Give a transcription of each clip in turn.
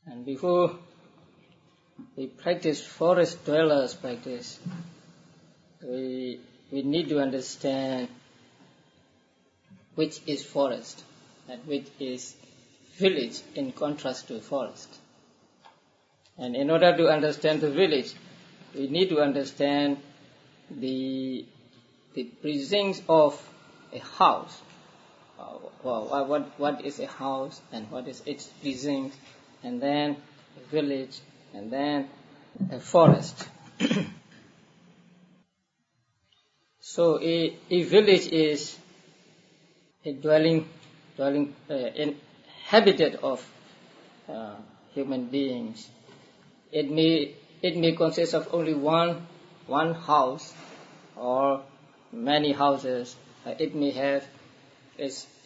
And before we practice forest dwellers practice, we need to understand which is forest and which is village in contrast to forest. And in order to understand the village, we need to understand the precincts of a house. What is a house and what is its precinct, and then a village, and then a forest. So a village is a dwelling inhabited of human beings. It may consist of only one house or many houses. It may have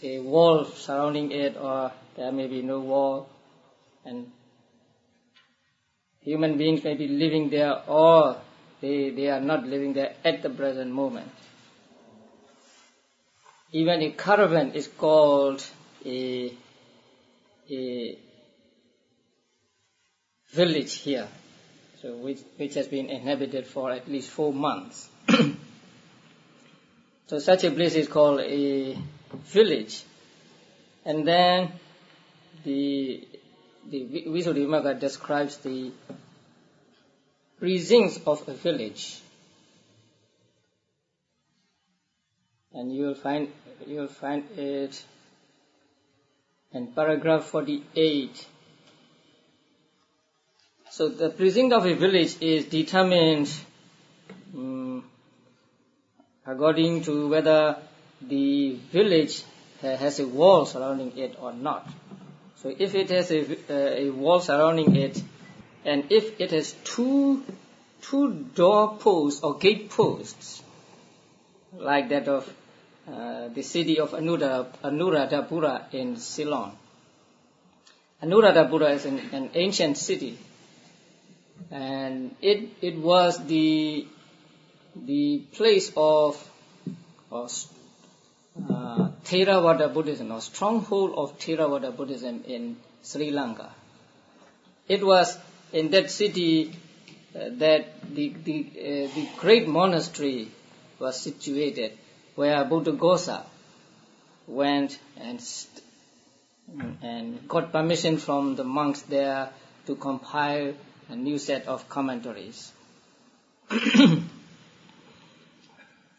a wall surrounding it, or there may be no wall, and human beings may be living there, or they are not living there at the present moment. Even a caravan is called a village here, so which has been inhabited for at least 4 months. So such a place is called a village. And then the Visuddhimagga describes the precincts of a village. And you'll find it in paragraph 48. So the precinct of a village is determined according to whether the village has a wall surrounding it or not. So if it has a wall surrounding it, and if it has two door posts or gate posts, like that of the city of Anuradhapura in Ceylon. Anuradhapura is an ancient city, and it was the place of Theravada Buddhism, or stronghold of Theravada Buddhism in Sri Lanka. It was in that city that the great monastery was situated, where Buddhaghosa went and got permission from the monks there to compile a new set of commentaries.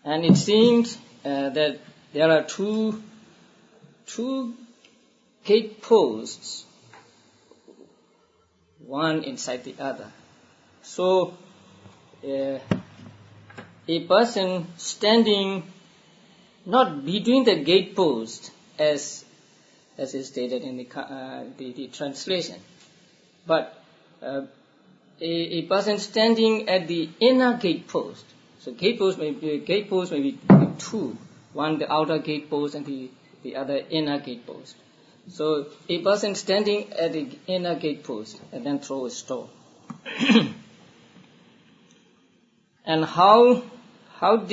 And it seems that there are two gate posts, one inside the other. So a person standing not between the gate posts, as is stated in the translation, but a person standing at the inner gate post. So gate posts may be two, one the outer gate post and the other inner gate post. So a person standing at the inner gate post and then throw a stone. And how should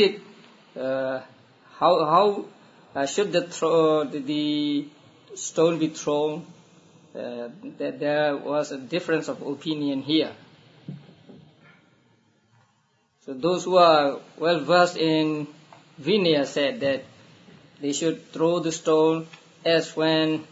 the stone be thrown? That there was a difference of opinion here. So those who are well versed in Vinaya said that they should throw the stone as when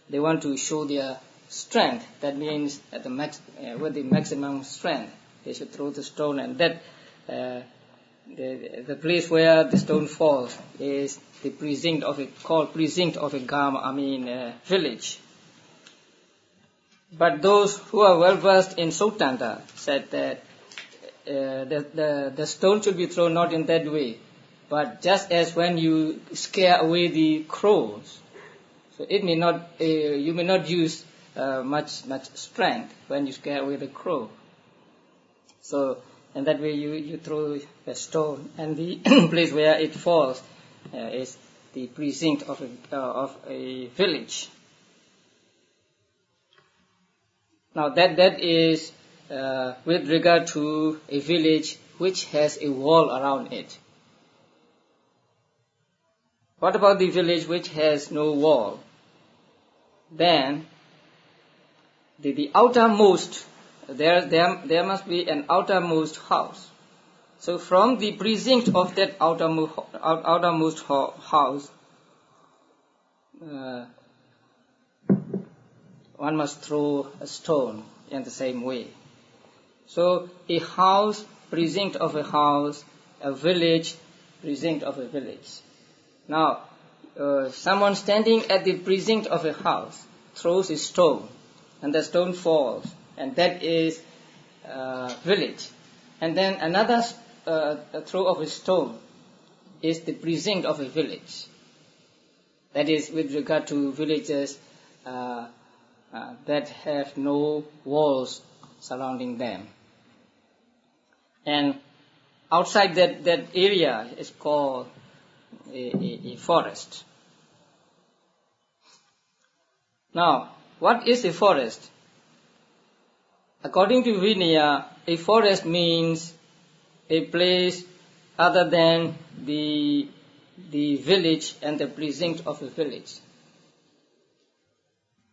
they want to show their strength. That means at with the maximum strength they should throw the stone, and that the place where the stone falls is the precinct of a village. But those who are well versed in Sotanta said that the stone should be thrown not in that way, but just as when you scare away the crows. So it may not you may not use much strength when you scare away the crow. So in that way you throw a stone, and the place where it falls is the precinct of a village. Now that is with regard to a village which has a wall around it. What about the village which has no wall? Then the outermost, there must be an outermost house. So from the precinct of that outermost house, one must throw a stone in the same way. So a house, precinct of a house, a village, precinct of a village. Now, someone standing at the precinct of a house throws a stone, and the stone falls, and that is village. And then another throw of a stone is the precinct of a village. That is with regard to villages that have no walls surrounding them. And outside that area is called a forest. Now, what is a forest? According to Vinaya, a forest means a place other than the village and the precinct of a village.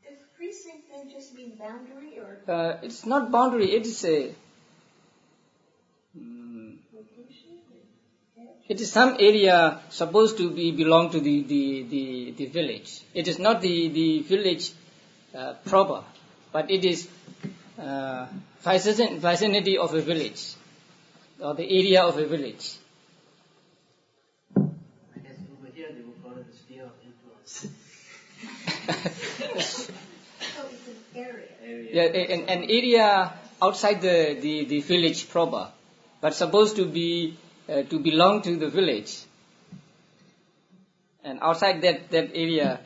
Does precinct then just mean boundary, or? It's not boundary, it is a... It is some area supposed to belong to the village. It is not the village proper, but it is vicinity of a village, or the area of a village. I guess over here they will call it the sphere of influence. So it's an area. Yeah, an area outside the village proper, but supposed to be to belong to the village. And outside that area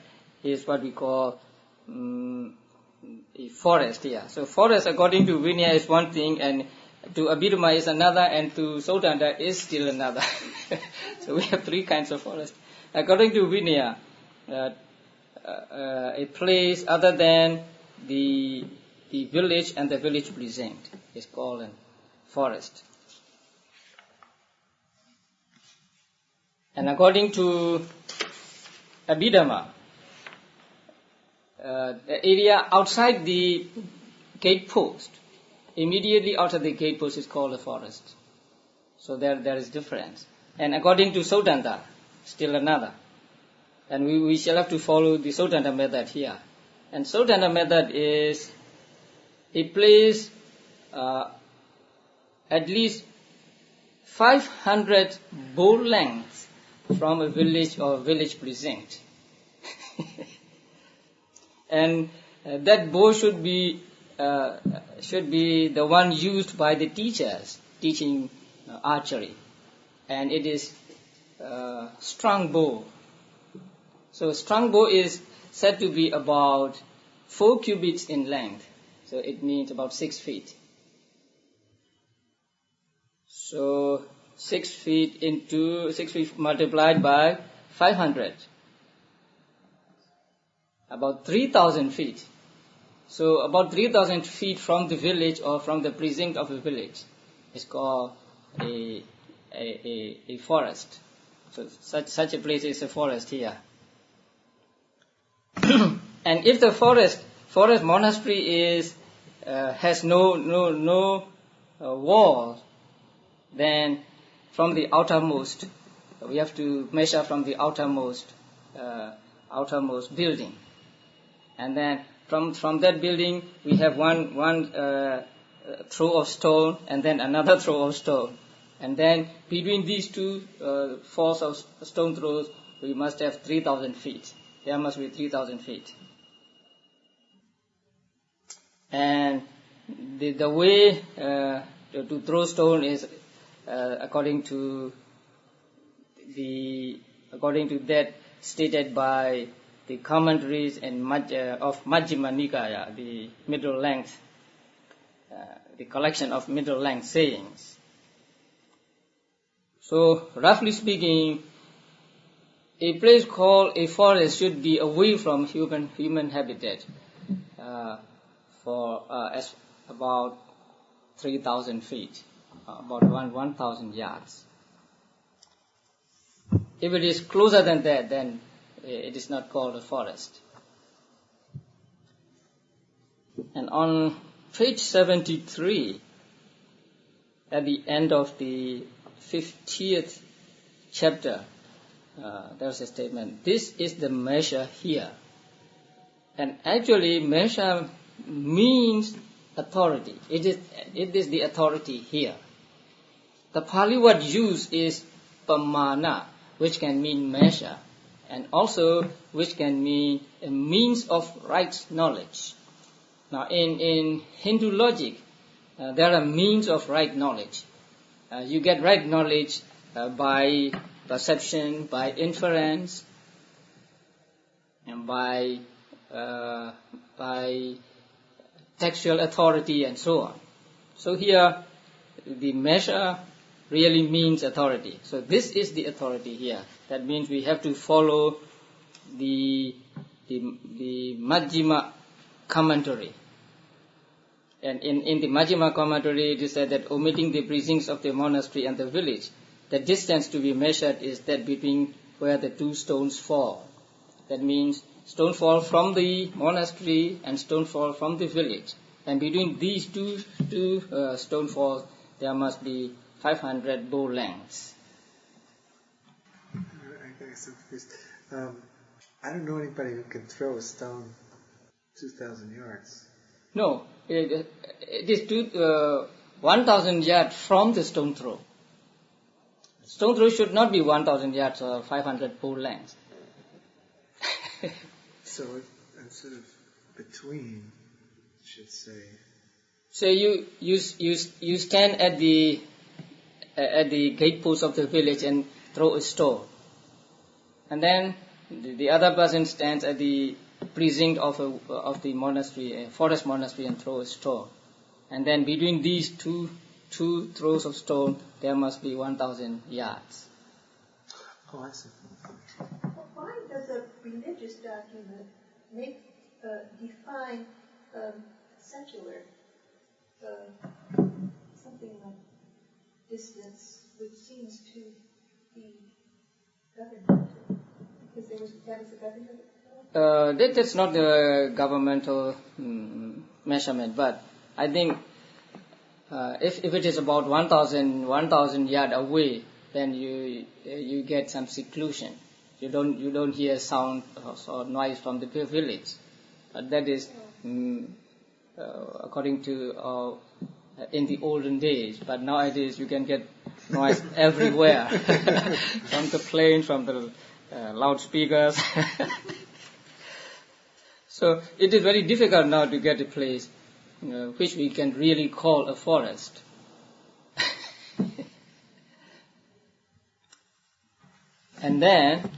is what we call a forest here. So forest, according to Vinaya, is one thing, and to Abhidhamma is another, and to Silananda is still another. So we have three kinds of forest. According to Vinaya, a place other than the village and the village precinct is called a forest. And according to Abhidhamma, the area outside the gate post, immediately outside the gate post, is called a forest. So there is difference. And according to Silananda, still another. And we shall have to follow the Silananda method here. And Silananda method is a place at least 500 bow lengths from a village or village precinct. And that bow should be the one used by the teachers teaching archery, and it is strong bow. So strong bow is said to be about 4 cubits in length, so it means about 6 feet. So 6 feet multiplied by 500, about 3,000 feet. So about 3,000 feet from the village or from the precinct of a village is called a forest. So such a place is a forest here. And if the forest monastery has no wall, then from the outermost, we have to measure from the outermost building, and then from that building we have one throw of stone, and then another throw of stone, and then between these two falls of stone throws we must have 3,000 feet. There must be 3,000 feet. And the way to throw stone is according to that stated by the commentaries of Majjhima Nikaya, the middle length, the collection of middle length sayings. So roughly speaking, a place called a forest should be away from human habitat for as about 3,000 feet, about 1,000 yards. If it is closer than that, then it is not called a forest. And on page 73, at the end of the 50th chapter, there's a statement, this is the measure here. And actually, measure means authority. It is the authority here. The Pali word used is pamana, which can mean measure, and also which can mean a means of right knowledge. Now, in Hindu logic, there are means of right knowledge. You get right knowledge by perception, by inference, and by textual authority, and so on. So here, the measure really means authority. So this is the authority here. That means we have to follow the Majjhima commentary. And in the Majjhima commentary, it is said that omitting the precincts of the monastery and the village, the distance to be measured is that between where the two stones fall. That means stone fall from the monastery and stone fall from the village. And between these two stone falls, there must be 500 bow lengths. I don't know anybody who can throw a stone 2,000 yards. No, it is 1,000 yards from the stone throw. Stone throw should not be 1,000 yards or 500 bow lengths. So instead of between, should say. So you stand at the gatepost of the village and throw a stone, and then the other person stands at the precinct of the monastery, a forest monastery, and throw a stone, and then between these two throws of stone there must be 1,000 yards. Oh, I see. Why does a religious document define secular something like distance, which seems to be governmental? Because that was a governmental. That's not the governmental measurement, but I think if it is about 1,000 yards away, then you get some seclusion. You don't hear sound or noise from the village. But that is according to in the olden days. But nowadays you can get noise everywhere from the plane, from the loudspeakers. So it is very difficult now to get a place which we can really call a forest. And then,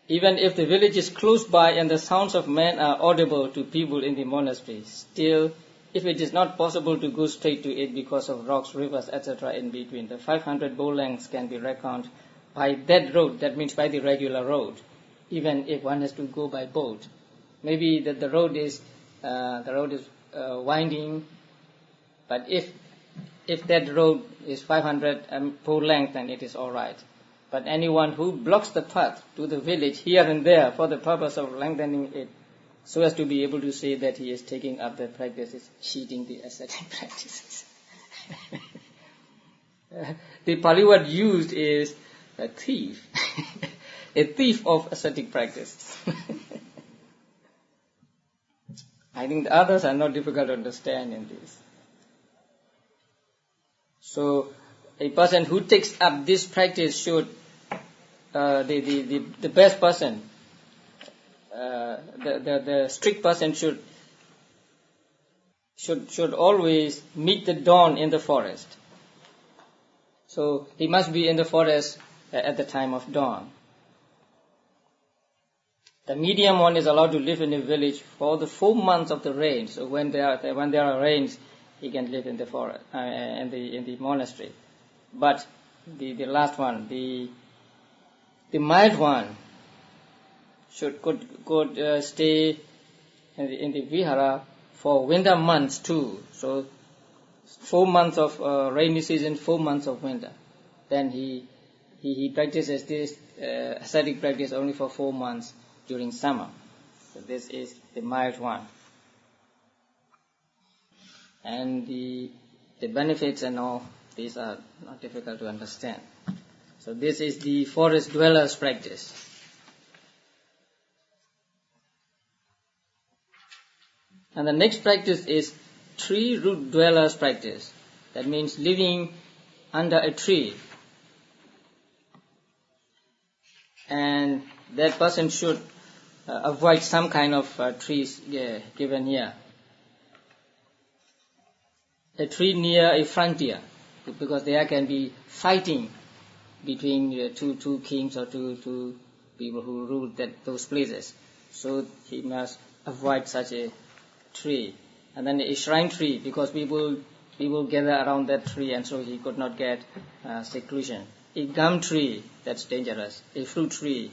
even if the village is close by and the sounds of men are audible to people in the monastery, still, if it is not possible to go straight to it because of rocks, rivers, etc. in between, the 500 bow lengths can be reckoned by that road, that means by the regular road, even if one has to go by boat. Maybe the road is winding, but if that road is 500 bow length, then it is all right. But anyone who blocks the path to the village here and there for the purpose of lengthening it, so as to be able to say that he is taking up the practice, is cheating the ascetic practices. The Pali word used is a thief, a thief of ascetic practice. I think the others are not difficult to understand in this. So, a person who takes up this practice should, the best person, the strict person should always meet the dawn in the forest. So he must be in the forest at the time of dawn. The medium one is allowed to live in a village for the 4 months of the rain. So when there are rains, he can live in the forest, in the monastery. But the last one, the mild one, could stay in the vihara for winter months too. So 4 months of rainy season, 4 months of winter. Then he practices this ascetic practice only for 4 months during summer. So this is the mild one. and the benefits and all, these are not difficult to understand. So this is the forest dwellers' practice. And the next practice is tree root dwellers' practice. That means living under a tree. And that person should avoid some kind of trees given here. A tree near a frontier, because there can be fighting between two kings or two people who rule those places. So he must avoid such a tree. And then a shrine tree, because people gather around that tree, and so he could not get seclusion. A gum tree, that's dangerous. A fruit tree,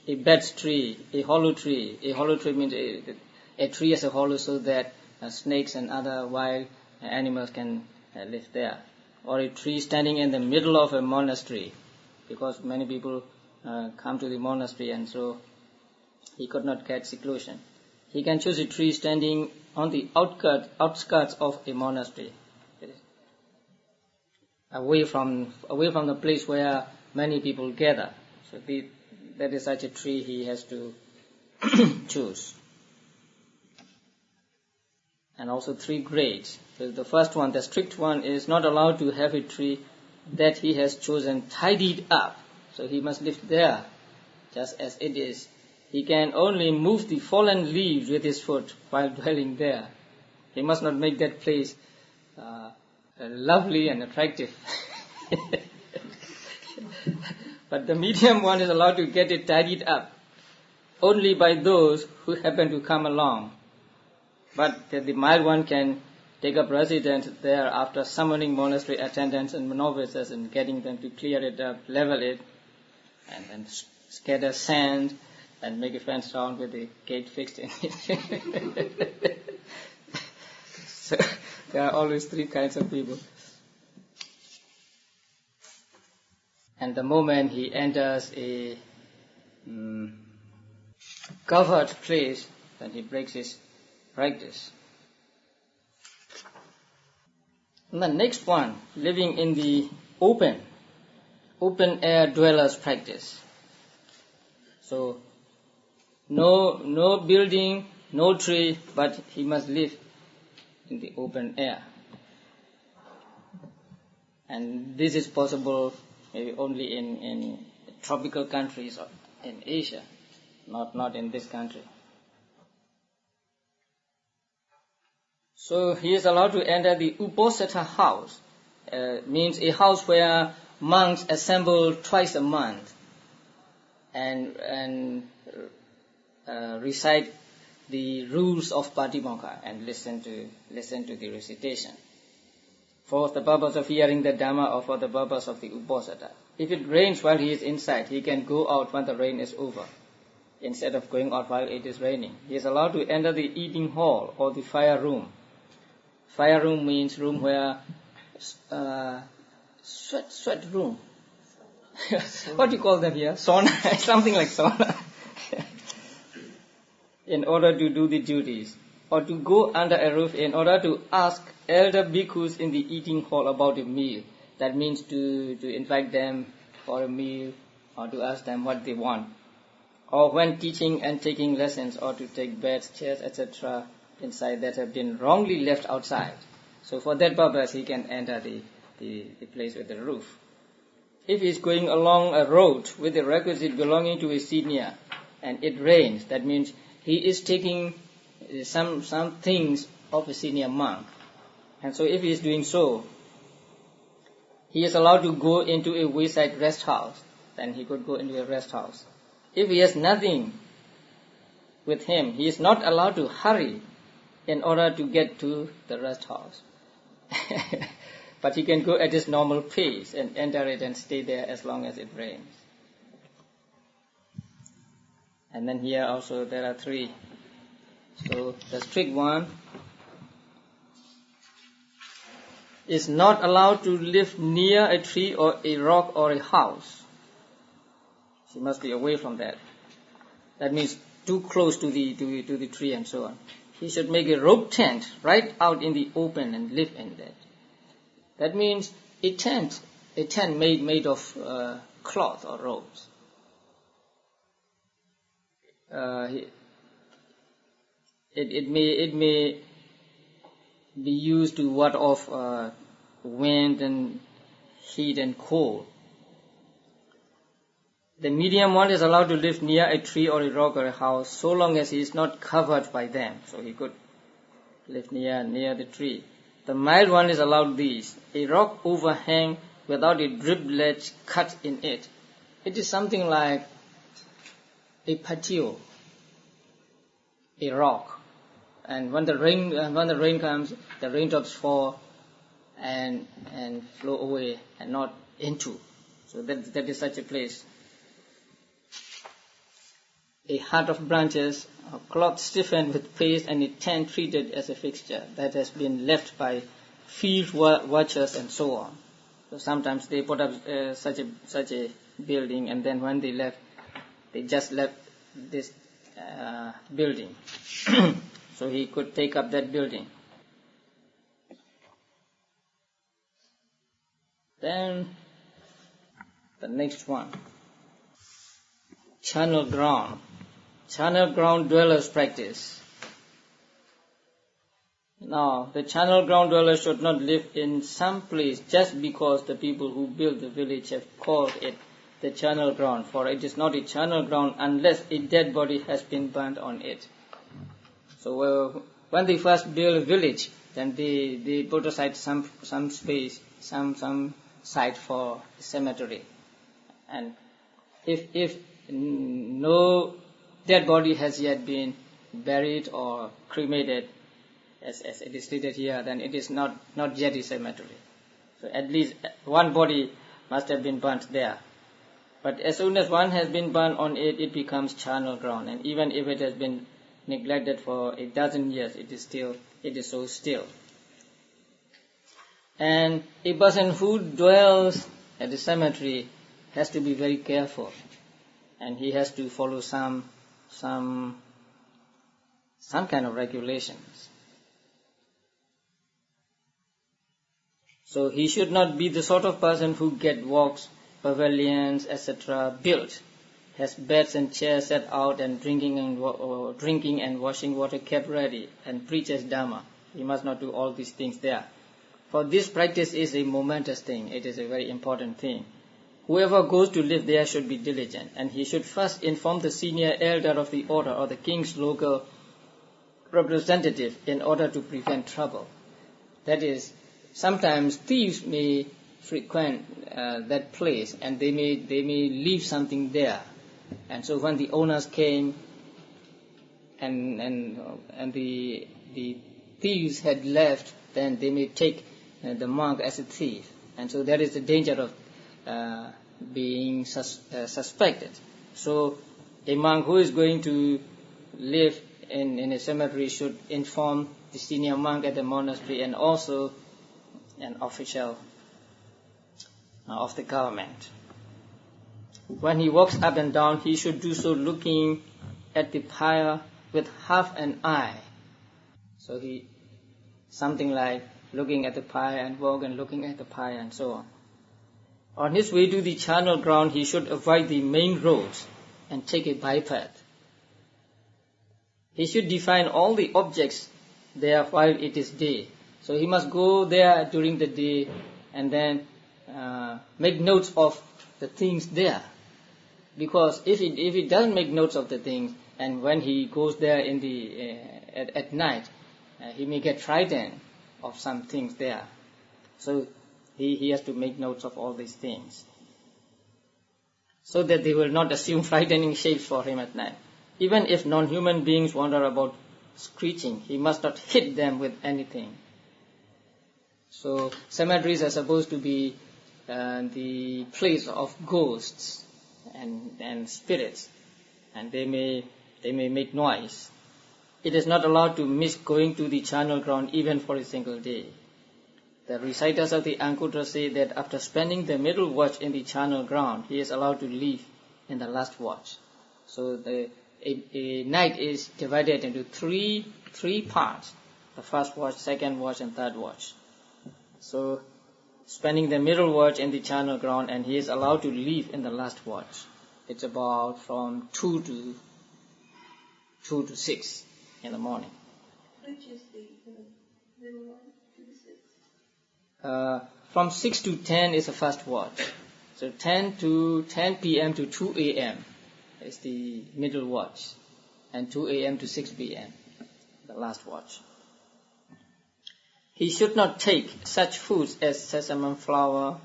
a birch tree, a hollow tree. A hollow tree means a tree as a hollow, so that snakes and other wild animals can live there. Or a tree standing in the middle of a monastery, because many people come to the monastery, and so he could not get seclusion. He can choose a tree standing on the outskirts of a monastery, away from the place where many people gather. So that is such a tree he has to choose. And also 3 grades. So the first one, the strict one, is not allowed to have a tree that he has chosen tidied up. So he must live there, just as it is. He can only move the fallen leaves with his foot while dwelling there. He must not make that place lovely and attractive. But the medium one is allowed to get it tidied up only by those who happen to come along. But the mild one can take up residence there after summoning monastery attendants and novices and getting them to clear it up, level it, and then scatter sand and make a fence around with the gate fixed in it. So there are always 3 kinds of people. And the moment he enters a covered place, then he breaks his practice. And the next one, living in the open air dwellers practice. So no building, no tree, but he must live in the open air. And this is possible maybe only in tropical countries or in Asia, not in this country. So he is allowed to enter the Uposatha house, means a house where monks assemble twice a month and recite the rules of Patimokkha and listen to the recitation for the purpose of hearing the Dhamma or for the purpose of the Uposatha. If it rains while he is inside, he can go out when the rain is over, instead of going out while it is raining. He is allowed to enter the eating hall or the fire room. Fire room means room where sweat room. What do you call them here? Sauna, something like sauna. In order to do the duties, or to go under a roof in order to ask elder bhikkhus in the eating hall about a meal. That means to invite them for a meal, or to ask them what they want. Or when teaching and taking lessons, or to take beds, chairs, etc. inside that have been wrongly left outside. So for that purpose, he can enter the place with the roof. If he is going along a road with a requisite belonging to a senior, and it rains, that means he is taking some things of a senior monk. And so if he is doing so, he is allowed to go into a wayside rest house. Then he could go into a rest house. If he has nothing with him, he is not allowed to hurry in order to get to the rest house. But he can go at his normal pace and enter it and stay there as long as it rains. And then here also there are 3. So the strict one is not allowed to live near a tree or a rock or a house. She must be away from that. That means too close to the tree and so on. he should make a rope tent right out in the open and live in that. That means a tent made of cloth or ropes. It may be used to ward off wind and heat and cold. The medium one is allowed to live near a tree or a rock or a house so long as he is not covered by them. So he could live near the tree. The mild one is allowed these: a rock overhang without a drip ledge cut in it. It is something like a patio, a rock. And when the rain comes, the raindrops fall and flow away and not into. So that is such a place. A hut of branches, a cloth stiffened with paste, and a tent treated as a fixture that has been left by field watchers and so on. So sometimes they put up such a building, and then when they left, they just left this building. So he could take up that building. Then the next one, channel ground. Channel ground dwellers practice. Now, the channel ground dwellers should not live in some place just because the people who built the village have called it the channel ground, for it is not a channel ground unless a dead body has been burnt on it. So when they first build a village, then they put aside some space, some site for a cemetery. And if no dead body has yet been buried or cremated, as it is stated here, then it is not yet a cemetery. So at least one body must have been burnt there. But as soon as one has been burnt on it, it becomes charnel ground. And even if it has been neglected for a dozen years, it is so still. And a person who dwells at the cemetery has to be very careful, and he has to follow some kind of regulations. So he should not be the sort of person who get walks, pavilions, etc. built, has beds and chairs set out, and drinking and washing water kept ready, and preaches Dharma. He must not do all these things there. For this practice is a momentous thing. It is a very important thing. Whoever goes to live there should be diligent, and he should first inform the senior elder of the order or the king's local representative in order to prevent trouble. That is, sometimes thieves may frequent that place, and they may leave something there. And so when the owners came and the thieves had left, then they may take the monk as a thief. And so there is the danger of being suspected. So a monk who is going to live in a cemetery should inform the senior monk at the monastery and also an official of the government. When he walks up and down, he should do so looking at the pyre with half an eye. So something like looking at the pyre and walk and looking at the pyre and so on. On his way to the charnel ground, he should avoid the main roads and take a bypath. He should define all the objects there while it is day. So he must go there during the day and then make notes of the things there. Because if he doesn't make notes of the things, and when he goes there at night, he may get frightened of some things there. So he has to make notes of all these things, so that they will not assume frightening shapes for him at night. Even if non-human beings wander about screeching, he must not hit them with anything. So cemeteries are supposed to be the place of ghosts and spirits, and they may make noise. It is not allowed to miss going to the charnel ground even for a single day. The reciters of the Ankutra say that after spending the middle watch in the charnel ground, he is allowed to leave in the last watch. So the a night is divided into three parts: the first watch, second watch, and third watch. So, spending the middle watch in the charnel ground, and he is allowed to leave in the last watch. It's about from 2 to 6 in the morning. Which is the middle one, 2 to 6? From 6 to 10 is the first watch. So 10 p.m. to 2 a.m. is the middle watch, and 2 a.m. to 6 p.m. the last watch. He should not take such foods as sesame flour,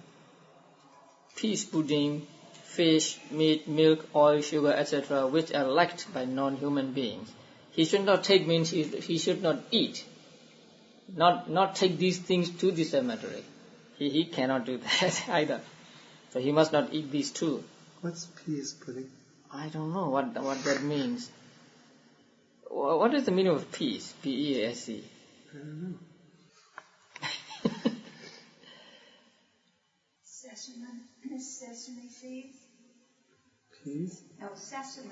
peas pudding, fish, meat, milk, oil, sugar, etc., which are liked by non-human beings. He should not take means he should not eat, not take these things to the cemetery. He cannot do that either. So he must not eat these too. What's peas pudding? I don't know what that means. What is the meaning of peas? P-E-A-S-E. I don't know. Sesame seeds? Peas? No, sesame.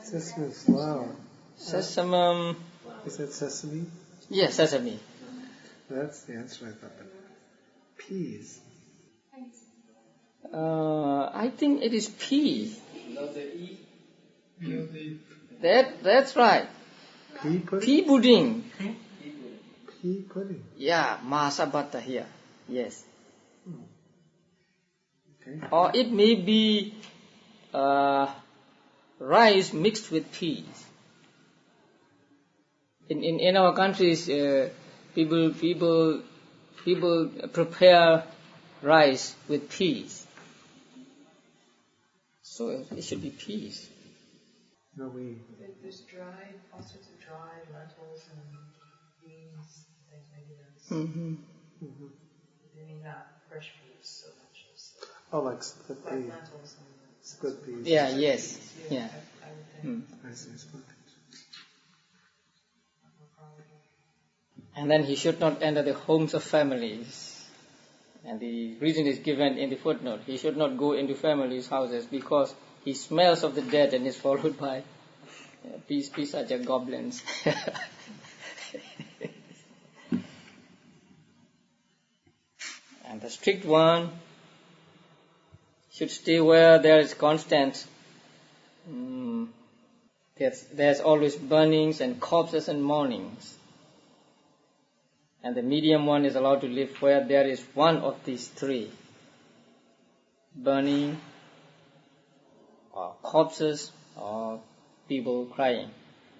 Sesame flour. Sesame. Is that sesame? Yes, sesame. That's the answer I thought. But peas. I think it is pea. Not the E. That's right. Pea pudding? Pea pudding. Pea pudding. Yeah, masabata here. Yes. Okay. Or it may be rice mixed with peas. In our countries, people prepare rice with peas. So it should be peas. No, we. There's all sorts of dried lentils and beans, things maybe that's. Mm-hmm. Mm-hmm. I mean, not fresh peas so much as Oh, like split like pea. lentils and. Split peas. Yeah, yes. Yeah. I would think. I see, split peas. And then he should not enter the homes of families. And the reason is given in the footnote. He should not go into families' houses because he smells of the dead and is followed by Pisacca goblins. And the strict one should stay where there is constant. There's always burnings and corpses and mournings. And the medium one is allowed to live where there is one of these three: burning, or corpses, or people crying.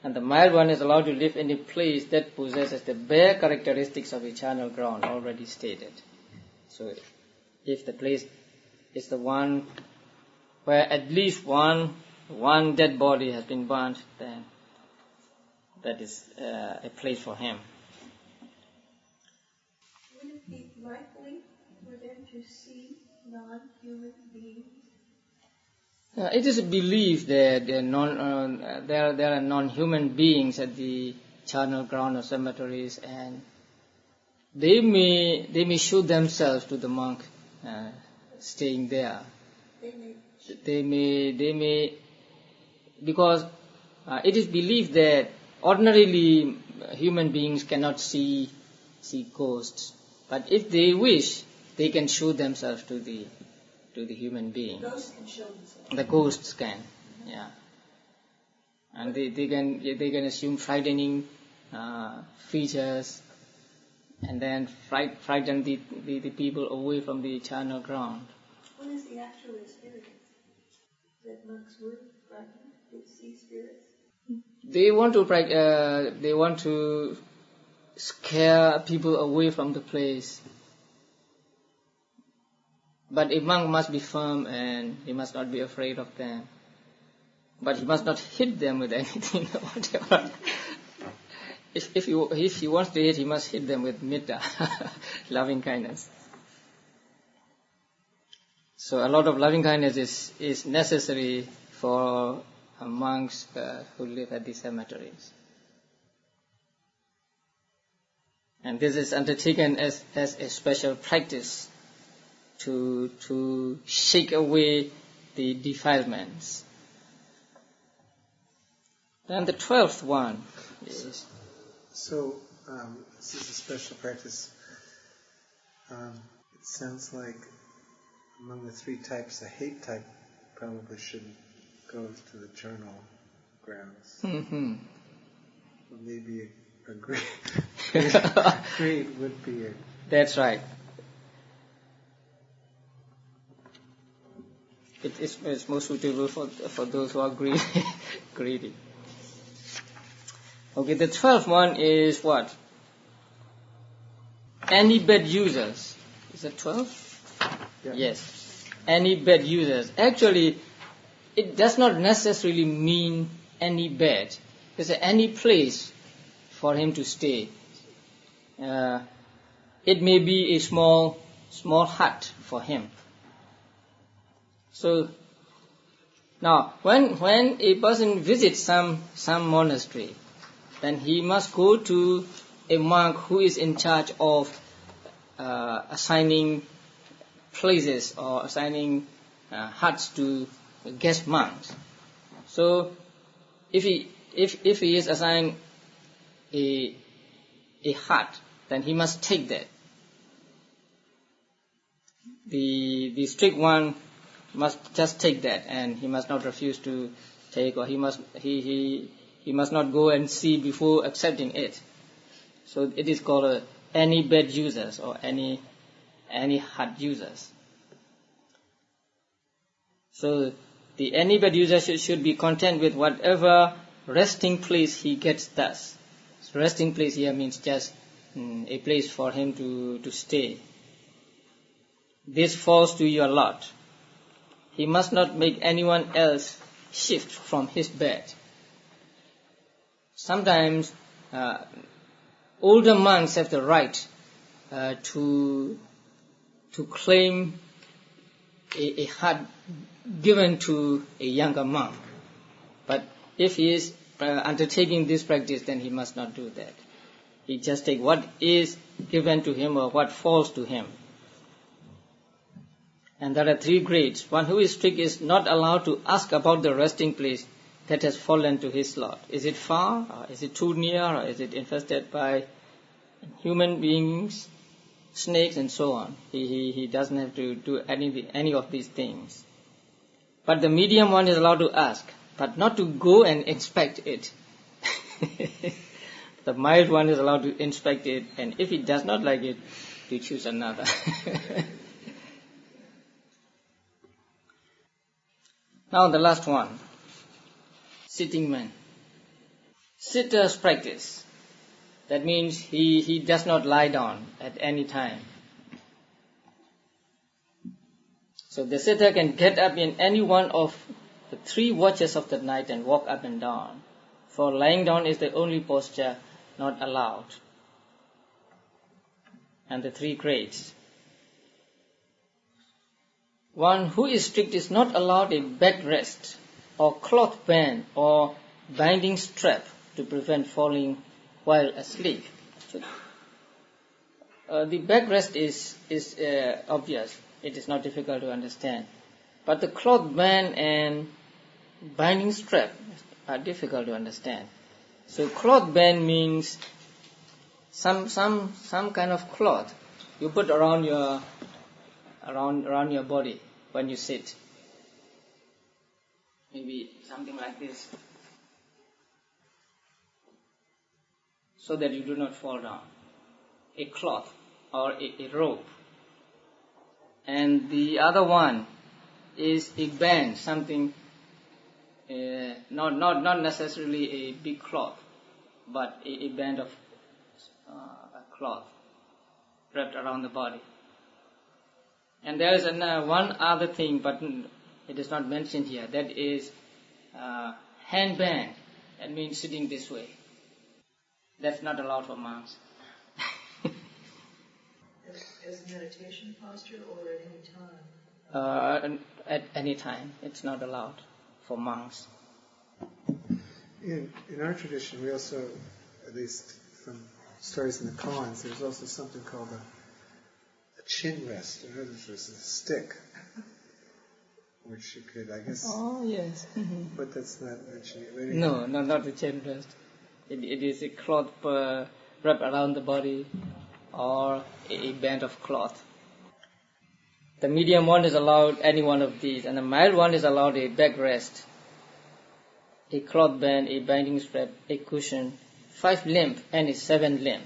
And the mild one is allowed to live in a place that possesses the bare characteristics of eternal ground already stated. So if the place is the one where at least one dead body has been burnt, then that is a place for him. Would it be likely for them to see non-human beings? It is a belief that there are non-human beings at the charnel ground or cemeteries, and they may show themselves to the monk staying there. They may because it is believed that ordinarily human beings cannot see ghosts, but if they wish, they can show themselves to the human being. Ghosts can show themselves. The ghosts can, yeah, and they can assume frightening features, and then frighten the people away from the charnel ground. What is the actual experience? That monks were frightened to see spirits? They want to scare people away from the place. But a monk must be firm and he must not be afraid of them. But he must not hit them with anything or whatever. If he wants to hit, he must hit them with metta, loving kindness. So a lot of loving kindness is necessary for monks who live at the cemeteries. And this is undertaken as a special practice to shake away the defilements. Then the 12th one is... So, this is a special practice. It sounds like among the three types, the hate type probably shouldn't go to the journal grounds. Mm-hmm. Or maybe a greed would be a... That's right. It's most suitable for those who are greedy. Okay, the 12th one is what? Any bad users. Is that 12? Yeah. Yes. Any bad users. Actually, it does not necessarily mean any bad. There's any place for him to stay. It may be a small hut for him. So now, when a person visits some monastery, then he must go to a monk who is in charge of assigning places or assigning huts to guest monks. So if he is assigned a hut, then he must take that. The strict one must just take that, and he must not refuse to take, or he must not go and see before accepting it. So it is called any bad users or any hut users. So the any bad user should be content with whatever resting place he gets thus. So resting place here means just a place for him to stay. This falls to your lot. He must not make anyone else shift from his bed. Sometimes older monks have the right to claim a hut given to a younger monk. But if he is undertaking this practice, then he must not do that. He just take what is given to him or what falls to him. And there are three grades. One who is strict is not allowed to ask about the resting place that has fallen to his lot. Is it far? Or is it too near? Or is it infested by human beings, snakes, and so on? He doesn't have to do any of these things. But the medium one is allowed to ask, but not to go and inspect it. The mild one is allowed to inspect it, and if he does not like it, to choose another. Now the last one, sitting man. Sitter's practice. That means he does not lie down at any time. So the sitter can get up in any one of the 3 watches of the night and walk up and down. For lying down is the only posture not allowed. And the 3 grades. One who is strict is not allowed a backrest or cloth band or binding strap to prevent falling while asleep. So, the backrest is obvious. It is not difficult to understand. But the cloth band and binding strap are difficult to understand. So cloth band means some kind of cloth you put around your body when you sit. Maybe something like this, so that you do not fall down. A cloth or a rope. And the other one is a band, something not necessarily a big cloth, but a band of a cloth wrapped around the body. And there is one other thing, but it is not mentioned here. That is handband. That means sitting this way. That's not allowed for monks. As a meditation posture or at any time? At any time. It's not allowed for monks. In our tradition, we also, at least from stories in the koans, there's also something called a chin rest. In other words, there's a stick which you could, I guess. Oh, yes. But that's not mentioning. No, not the chain rest. It is a cloth wrapped around the body or a band of cloth. The medium one is allowed any one of these, and the mild one is allowed a backrest, a cloth band, a binding strap, a cushion, 5 limb and a 7 limb.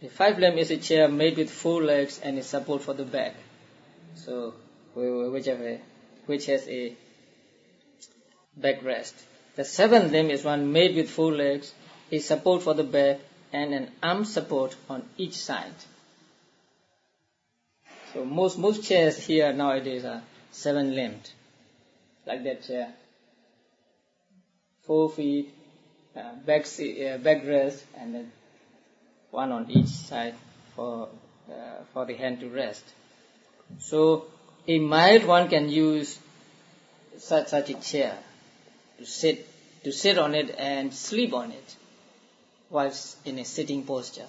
The 5 limb is a chair made with 4 legs and a support for the back. So which has a backrest. The 7 limb is one made with 4 legs, a support for the back, and an arm support on each side. So most chairs here nowadays are 7 limbed, like that chair. 4 feet, backrest, and then one on each side for the hand to rest. So a mild one can use such a chair to sit on it and sleep on it whilst in a sitting posture.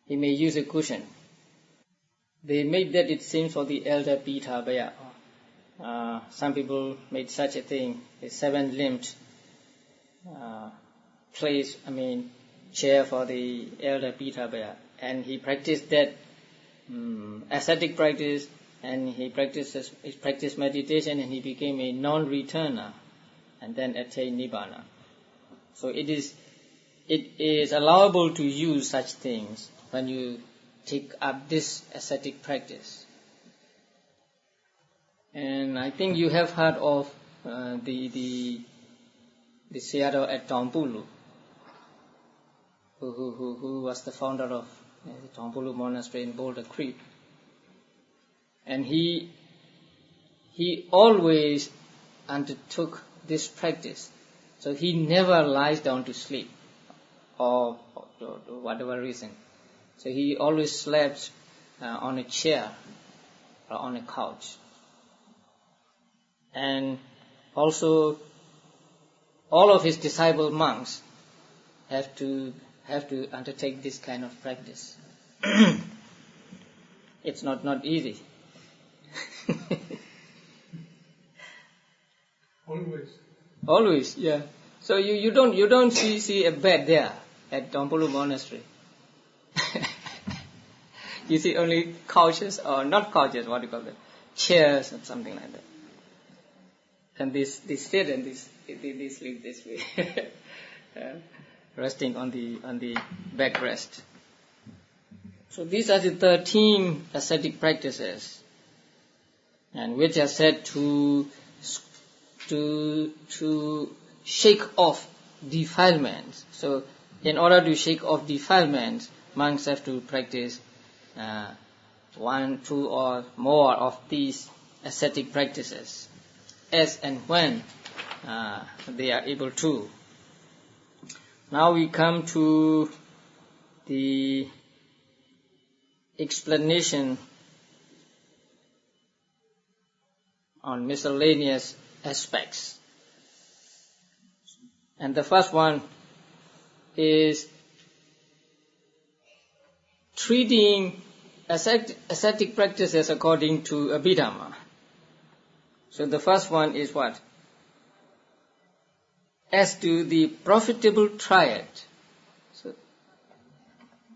He may use a cushion. They made that, it seems, for the elder Pithabhaya. Some people made such a thing, a 7-limbed chair for the elder Pithabhaya. And he practiced that ascetic practice, and he practiced meditation, and he became a non-returner, and then attained Nibbana. So it is allowable to use such things when you take up this ascetic practice. And I think you have heard of the Sayadaw at Tampulu, who was the founder of the Tampulu Monastery in Boulder Creek. And he always undertook this practice. So he never lies down to sleep, or whatever reason. So he always slept on a chair or on a couch. And also, all of his disciple monks have to undertake this kind of practice. It's not easy. Always, yeah. So you don't see a bed there at Tampulu Monastery. You see only couches, or not couches, what do you call them? Chairs or something like that. And they sit and they sleep this way, resting on the backrest. So these are the 13 ascetic practices, and which are said to shake off defilements. So in order to shake off defilements, monks have to practice 1, 2, or more of these ascetic practices, as and when they are able to. Now we come to the explanation on miscellaneous aspects. And the first one is treating ascetic practices according to Abhidhamma. So the first one is what? As to the profitable triad. So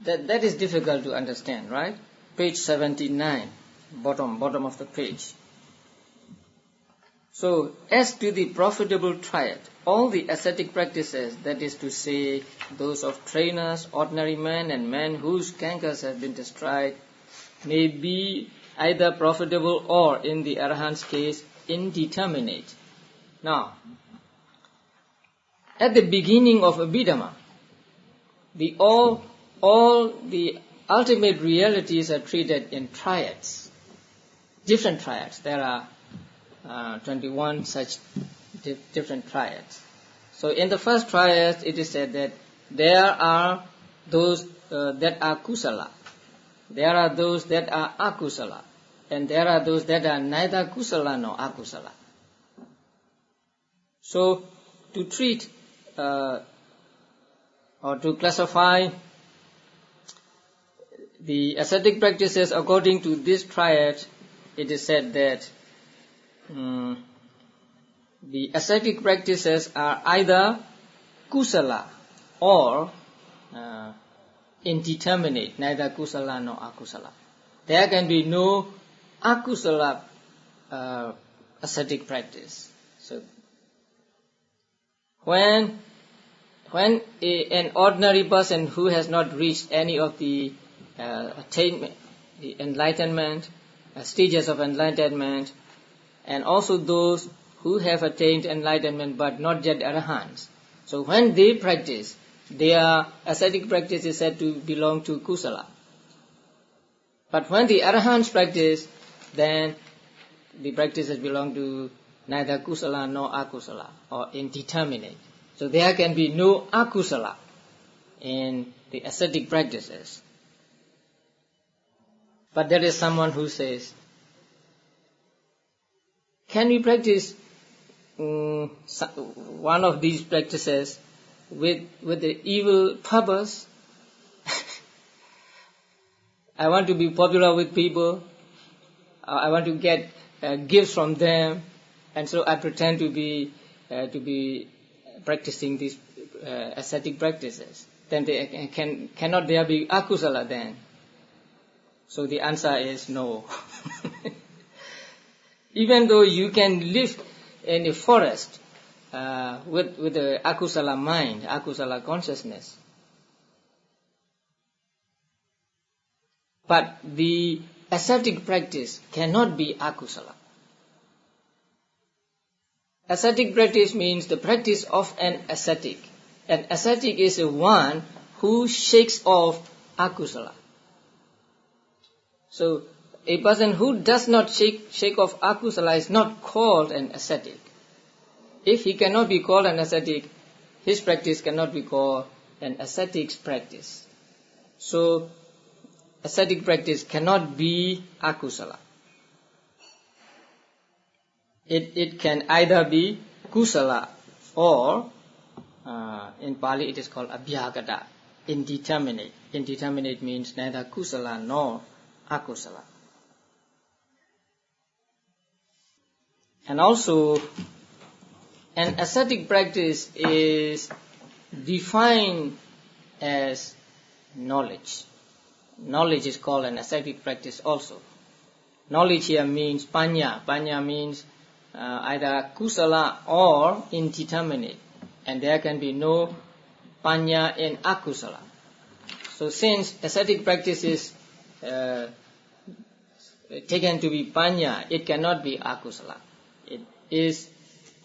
that is difficult to understand, right? Page 79, bottom of the page. So, as to the profitable triad, all the ascetic practices, that is to say, those of trainers, ordinary men, and men whose cankers have been destroyed, may be either profitable or, in the Arahant's case, indeterminate. Now, at the beginning of Abhidhamma, all the ultimate realities are treated in triads, different triads. There are 21 such different triads. So in the first triad, it is said that there are those that are kusala, there are those that are akusala, and there are those that are neither kusala nor akusala. So to treat or to classify the ascetic practices according to this triad it is said that the ascetic practices are either kusala or indeterminate, neither kusala nor akusala. There can be no akusala ascetic practice. So when an ordinary person who has not reached any of the attainment, the enlightenment, stages of enlightenment, and also those who have attained enlightenment but not yet arahants. So when they practice, their ascetic practice is said to belong to kusala. But when the arahants practice, then the practices belong to neither kusala nor akusala, or indeterminate. So there can be no akusala in the ascetic practices. But there is someone who says, can we practice one of these practices with the evil purpose? I want to be popular with people. I want to get gifts from them, and so I pretend to be practicing these ascetic practices. Then cannot there be akusala then? So the answer is no. Even though you can live in a forest with the akusala mind, akusala consciousness, but the ascetic practice cannot be akusala. Ascetic practice means the practice of an ascetic. An ascetic is a one who shakes off akusala. So a person who does not shake off akusala is not called an ascetic. If he cannot be called an ascetic, his practice cannot be called an ascetic's practice. So ascetic practice cannot be akusala. It can either be kusala or in Pali it is called abhyagata, indeterminate. Indeterminate means neither kusala nor akusala. And also, an ascetic practice is defined as knowledge. Knowledge is called an ascetic practice also. Knowledge here means panya. Panya means either kusala or indeterminate. And there can be no panya in akusala. So since ascetic practice is taken to be panya, it cannot be akusala. It is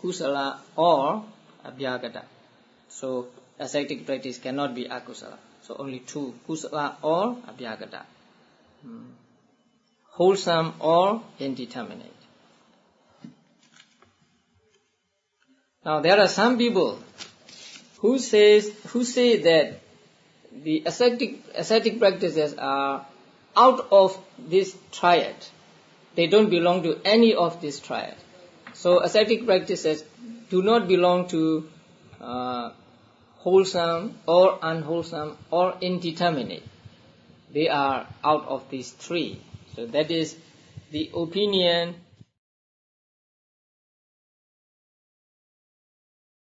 kusala or abhyagata. So ascetic practice cannot be akusala. So only two, kusala or abhyagata. Wholesome or indeterminate. Now there are some people who say that the ascetic practices are out of this triad. They don't belong to any of this triad. So ascetic practices do not belong to wholesome or unwholesome or indeterminate. They are out of these three. So that is the opinion